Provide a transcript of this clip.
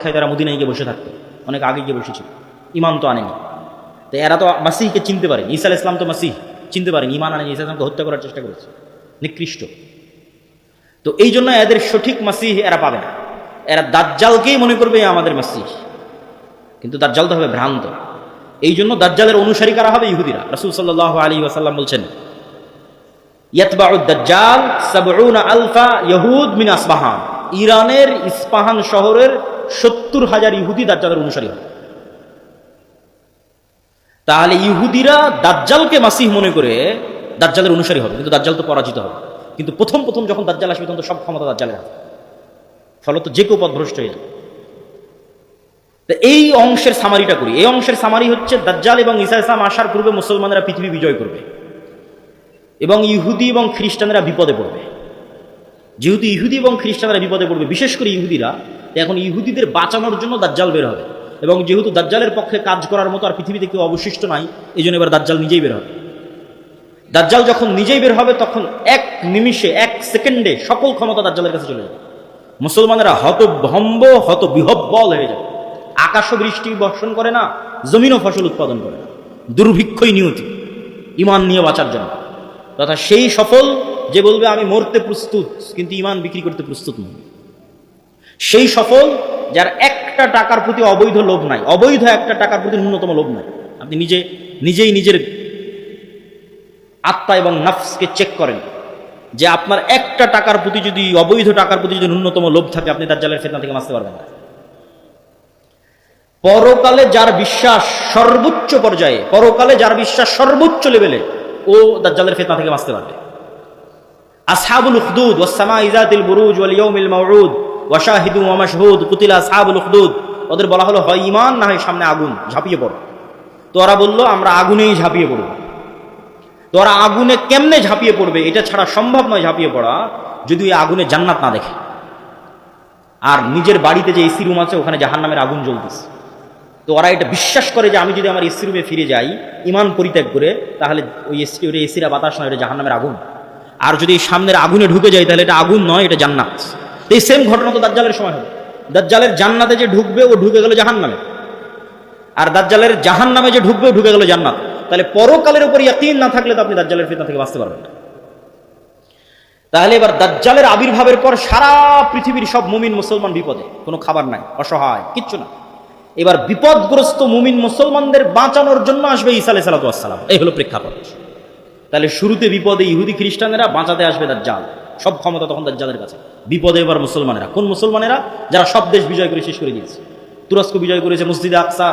তারা মদিনায় গিয়ে বসে থাকতো, অনেক আগে গিয়ে বসেছিল, ইমান তো আনেনি। তো এরা তো মাসিহকে চিনতে পারেনি, ঈসা আলাইহিস সালাম তো মাসিহ চিনতে পারেনি, ইমান আনেনি, ঈসা আলাইহিসকে হত্যা করার চেষ্টা করেছে, নিকৃষ্ট। তো এই জন্য এদের সঠিক মাসিহ এরা পাবে না, এরা দাজ্জালকেই মনে করবে আমাদের মাসিহ, কিন্তু দাজ্জাল তো হবে ভ্রান্ত। এই জন্য দাজ্জালের অনুসারী কারা হবে? ইহুদিরা। রাসূল সাল্লাল্লাহু আলাইহি ওয়াসাল্লাম বলছেন, ইয়াতবাউ দাজ্জাল ৭০ আলফা ইয়াহুদ মিন আসবাহান, ইরানের ইস্পাহান শহরের ৭০,০০০ ইহুদি দাজ্জালের অনুসারী হবে। তাহলে ইহুদিরা দাজ্জালকে মাসিহ মনে করে দাজ্জালের অনুসারী হবে, কিন্তু দাজ্জাল তো পরাজিত হবে। কিন্তু প্রথম প্রথম যখন দাজ্জাল আসবে তখন তো সব ক্ষমতা দাজ্জালের হাতে, ফলত যে কেউ পথভ্রষ্ট হয়ে যাবে। এই অংশের সামারিটা করি। এই অংশের সামারি হচ্ছে, দাজ্জাল এবং ঈসা আলাইহিস সালাম আসার পূর্বে মুসলমানরা পৃথিবী বিজয় করবে এবং ইহুদি এবং খ্রিস্টানরা বিপদে পড়বে। যেহেতু ইহুদি এবং খ্রিস্টানরা বিপদে পড়বে, বিশেষ করে ইহুদিরা, এখন ইহুদিদের বাঁচানোর জন্য দাজ্জাল বের হবে। এবং যেহেতু দাজ্জালের পক্ষে কাজ করার মতো আর পৃথিবীতে কেউ অবশিষ্ট নাই, এই জন্য এবার দাজ্জাল নিজেই বের হবে। দাজ্জাল যখন নিজেই বের হবে তখন এক নিমিষে, এক সেকেন্ডে সকল ক্ষমতা দাজ্জালের কাছে চলে যাবে। মুসলমানেরা হতভম্ব, হতবিহ্বল হয়ে যাবে। আকাশও বৃষ্টি বর্ষণ করে না, জমিনও ফসল উৎপাদন করে না, দুর্ভিক্ষই নিয়তি ইমান নিয়ে বাঁচার জন্য। তথা সেই সফল যে বলবে আমি মরতে প্রস্তুত কিন্তু ইমান বিক্রি করতে প্রস্তুত নয়। সেই সফল যার একটা টাকার প্রতি অবৈধ লোভ নাই, অবৈধ একটা টাকার প্রতি ন্যূনতম লোভ নাই। আপনি নিজেই নিজের আত্মা এবং নফসকে চেক করেন যে আপনার একটা টাকার প্রতি যদি, অবৈধ টাকার প্রতি যদি ন্যূনতম লোভ থাকে, আপনি দাজ্জালের ফিতনা থেকে বাঁচতে পারবেন না। পরকালে যার বিশ্বাস সর্বোচ্চ পর্যায়ে, পরকালে যার বিশ্বাস সর্বোচ্চ লেভেলে, ও দাজ্জালের ফিতনা থেকে বাঁচতে পারবে। আসহাবুল উখদুদ ওয়াস সামাই যাতিল বুরুজ ওয়াল ইয়াউমিল মাউউদ ওয়া শাহিদুন ওয়া মাশহুদ কুতিলা আসহাবুল উখদুদ। ওদের বলা হলো হয় ঈমান না হয় সামনে আগুন, ঝাঁপিয়ে পড়ো। তো ওরা বললো আমরা আগুনেই ঝাঁপিয়ে পড়ব। তো ওরা আগুনে কেমনে ঝাঁপিয়ে পড়বে? এটা ছাড়া সম্ভব নয় ঝাঁপিয়ে পড়া, যদি ওই আগুনে জান্নাত না দেখে। আর নিজের বাড়িতে যে এসি রুম আছে ওখানে জাহান্নামের আগুন জ্বলতেছে। তো ওরা এটা বিশ্বাস করে যে আমি যদি আমার এসি রুমে ফিরে যাই ইমান পরিত্যাগ করে, তাহলে ওই এসিরা বাতাস নয়, এটা জাহান্নামের আগুন। আর যদি সামনের আগুনে ঢুকে যায় তাহলে এটা আগুন নয়, এটা জান্নাত। এই সেম ঘটনা তো দাজ্জালের সময় হবে। দাজ্জালের জান্নাতে যে ঢুকবে ও ঢুকে গেল জাহান্নামে, আর দাজ্জালের জাহান্নামে যে ঢুকবে ও ঢুকে গেল জান্নাত। তাহলে পরকালের উপর ইয়াকিন না থাকলে তো আপনি দাজ্জালের ফিতনা থেকে বাঁচতে পারবেন না। তাহলে এবার দাজ্জালের আবির্ভাবের পর সারা পৃথিবীর সব মুমিন মুসলমান বিপদে, কোনো খাবার নাই, অসহায়, কিচ্ছু না। এবার বিপদগ্রস্ত মুমিন মুসলমানদের বাঁচানোর জন্য আসবে ঈসা আলাইহিস সালাম। এই হলো প্রেক্ষাপট। তাহলে শুরুতে বিপদে ইহুদি খ্রিস্টানেরা, বাঁচাতে আসবে দাজ্জাল, সব ক্ষমতা তখন দাজ্জালের কাছে। বিপদে এবার মুসলমানেরা। কোন মুসলমানেরা? যারা সব দেশ বিজয় করে শেষ করে দিয়েছে। তুরস্ক বিজয় করেছে, মসজিদে আকসা